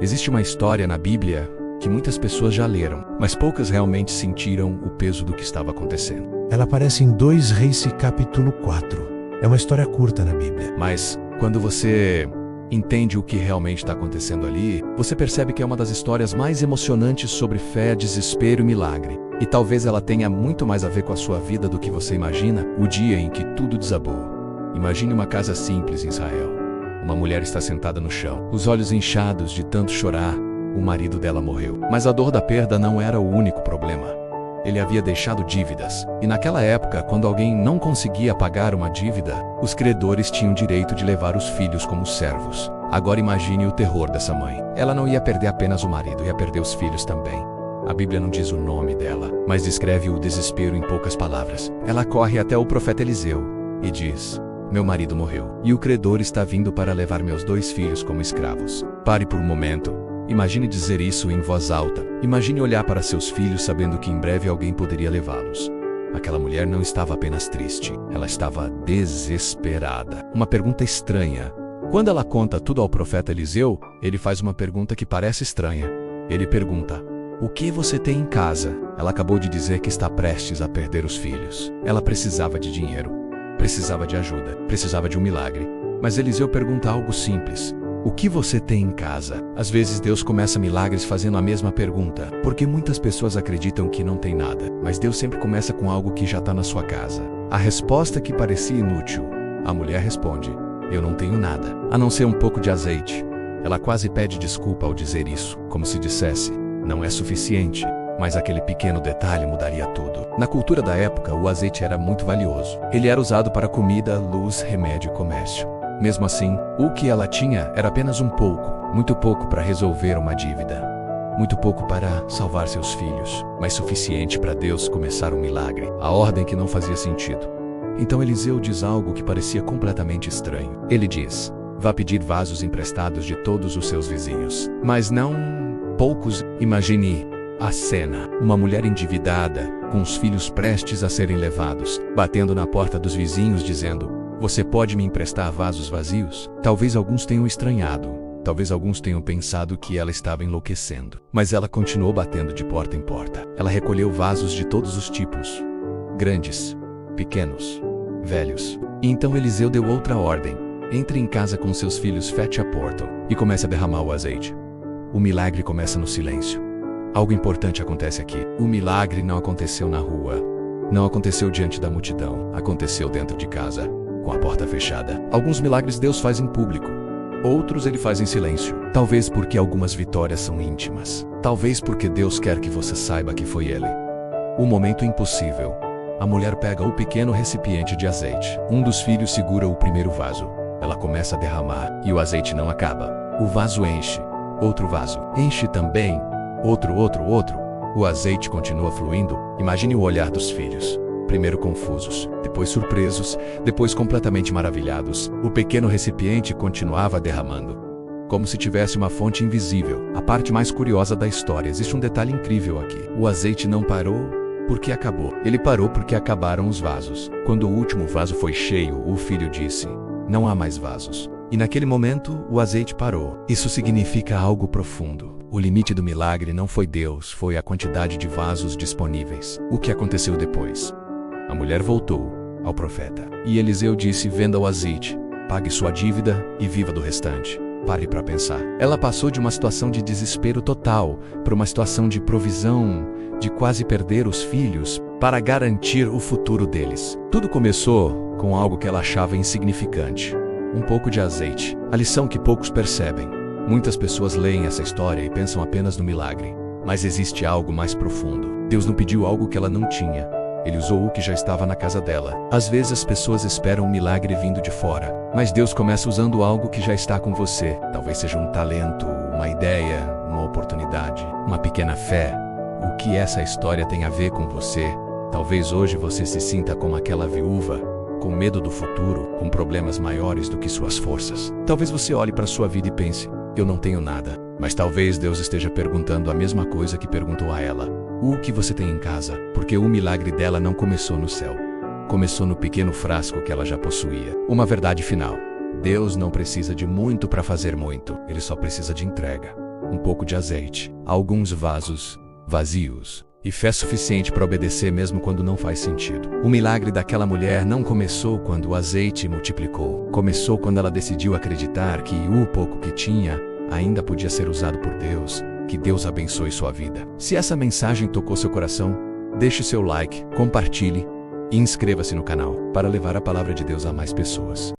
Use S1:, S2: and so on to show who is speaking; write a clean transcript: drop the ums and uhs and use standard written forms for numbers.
S1: Existe uma história na Bíblia que muitas pessoas já leram, mas poucas realmente sentiram o peso do que estava acontecendo.
S2: Ela aparece em 2 Reis capítulo 4. É uma história curta na Bíblia.
S1: Mas quando você entende o que realmente está acontecendo ali, você percebe que é uma das histórias mais emocionantes sobre fé, desespero e milagre. E talvez ela tenha muito mais a ver com a sua vida do que você imagina, o dia em que tudo desabou. Imagine uma casa simples em Israel. Uma mulher está sentada no chão, os olhos inchados de tanto chorar. O marido dela morreu. Mas a dor da perda não era o único problema. Ele havia deixado dívidas. E naquela época, quando alguém não conseguia pagar uma dívida, os credores tinham direito de levar os filhos como servos. Agora imagine o terror dessa mãe. Ela não ia perder apenas o marido, ia perder os filhos também. A Bíblia não diz o nome dela, mas descreve o desespero em poucas palavras. Ela corre até o profeta Eliseu e diz: meu marido morreu, e o credor está vindo para levar meus 2 filhos como escravos. Pare por um momento. Imagine dizer isso em voz alta. Imagine olhar para seus filhos sabendo que em breve alguém poderia levá-los. Aquela mulher não estava apenas triste, ela estava desesperada. Uma pergunta estranha. Quando ela conta tudo ao profeta Eliseu, ele faz uma pergunta que parece estranha. Ele pergunta: o que você tem em casa? Ela acabou de dizer que está prestes a perder os filhos. Ela precisava de dinheiro, precisava de ajuda, precisava de um milagre. Mas Eliseu pergunta algo simples: o que você tem em casa? Às vezes Deus começa milagres fazendo a mesma pergunta, porque muitas pessoas acreditam que não tem nada, mas Deus sempre começa com algo que já está na sua casa. A resposta que parecia inútil, a mulher responde: eu não tenho nada, a não ser um pouco de azeite. Ela quase pede desculpa ao dizer isso, como se dissesse: não é suficiente. Mas aquele pequeno detalhe mudaria tudo. Na cultura da época, o azeite era muito valioso. Ele era usado para comida, luz, remédio e comércio. Mesmo assim, o que ela tinha era apenas um pouco, muito pouco para resolver uma dívida, muito pouco para salvar seus filhos, mas suficiente para Deus começar um milagre, a ordem que não fazia sentido. Então Eliseu diz algo que parecia completamente estranho. Ele diz: vá pedir vasos emprestados de todos os seus vizinhos, mas não poucos. Imagine a cena: uma mulher endividada, com os filhos prestes a serem levados, batendo na porta dos vizinhos dizendo: você pode me emprestar vasos vazios? Talvez alguns tenham estranhado. Talvez alguns tenham pensado que ela estava enlouquecendo. Mas ela continuou batendo de porta em porta. Ela recolheu vasos de todos os tipos. Grandes, pequenos, velhos. E então Eliseu deu outra ordem: entre em casa com seus filhos, feche a porta e comece a derramar o azeite. O milagre começa no silêncio. Algo importante acontece aqui. O milagre não aconteceu na rua. Não aconteceu diante da multidão. Aconteceu dentro de casa, com a porta fechada. Alguns milagres Deus faz em público, outros Ele faz em silêncio. Talvez porque algumas vitórias são íntimas. Talvez porque Deus quer que você saiba que foi Ele. O momento impossível. A mulher pega o pequeno recipiente de azeite. Um dos filhos segura o primeiro vaso. Ela começa a derramar, e o azeite não acaba. O vaso enche. Outro vaso enche também. Outro. O azeite continua fluindo. Imagine o olhar dos filhos. Primeiro confusos, depois surpresos, depois completamente maravilhados. O pequeno recipiente continuava derramando, como se tivesse uma fonte invisível. A parte mais curiosa da história: existe um detalhe incrível aqui. O azeite não parou porque acabou. Ele parou porque acabaram os vasos. Quando o último vaso foi cheio, o filho disse: não há mais vasos. E naquele momento, o azeite parou. Isso significa algo profundo. O limite do milagre não foi Deus, foi a quantidade de vasos disponíveis. O que aconteceu depois? A mulher voltou ao profeta. E Eliseu disse: venda o azeite, pague sua dívida e viva do restante. Pare para pensar. Ela passou de uma situação de desespero total para uma situação de provisão, de quase perder os filhos, para garantir o futuro deles. Tudo começou com algo que ela achava insignificante: um pouco de azeite. A lição que poucos percebem. Muitas pessoas leem essa história e pensam apenas no milagre. Mas existe algo mais profundo. Deus não pediu algo que ela não tinha. Ele usou o que já estava na casa dela. Às vezes as pessoas esperam um milagre vindo de fora, mas Deus começa usando algo que já está com você. Talvez seja um talento, uma ideia, uma oportunidade, uma pequena fé. O que essa história tem a ver com você? Talvez hoje você se sinta como aquela viúva, com medo do futuro, com problemas maiores do que suas forças. Talvez você olhe para sua vida e pense: eu não tenho nada. Mas talvez Deus esteja perguntando a mesma coisa que perguntou a ela: o que você tem em casa? Porque o milagre dela não começou no céu. Começou no pequeno frasco que ela já possuía. Uma verdade final: Deus não precisa de muito para fazer muito. Ele só precisa de entrega. um pouco de azeite, alguns vasos vazios e fé suficiente para obedecer mesmo quando não faz sentido. O milagre daquela mulher não começou quando o azeite multiplicou. Começou quando ela decidiu acreditar que o pouco que tinha ainda podia ser usado por Deus. Que Deus abençoe sua vida. Se essa mensagem tocou seu coração, deixe seu like, compartilhe e inscreva-se no canal para levar a palavra de Deus a mais pessoas.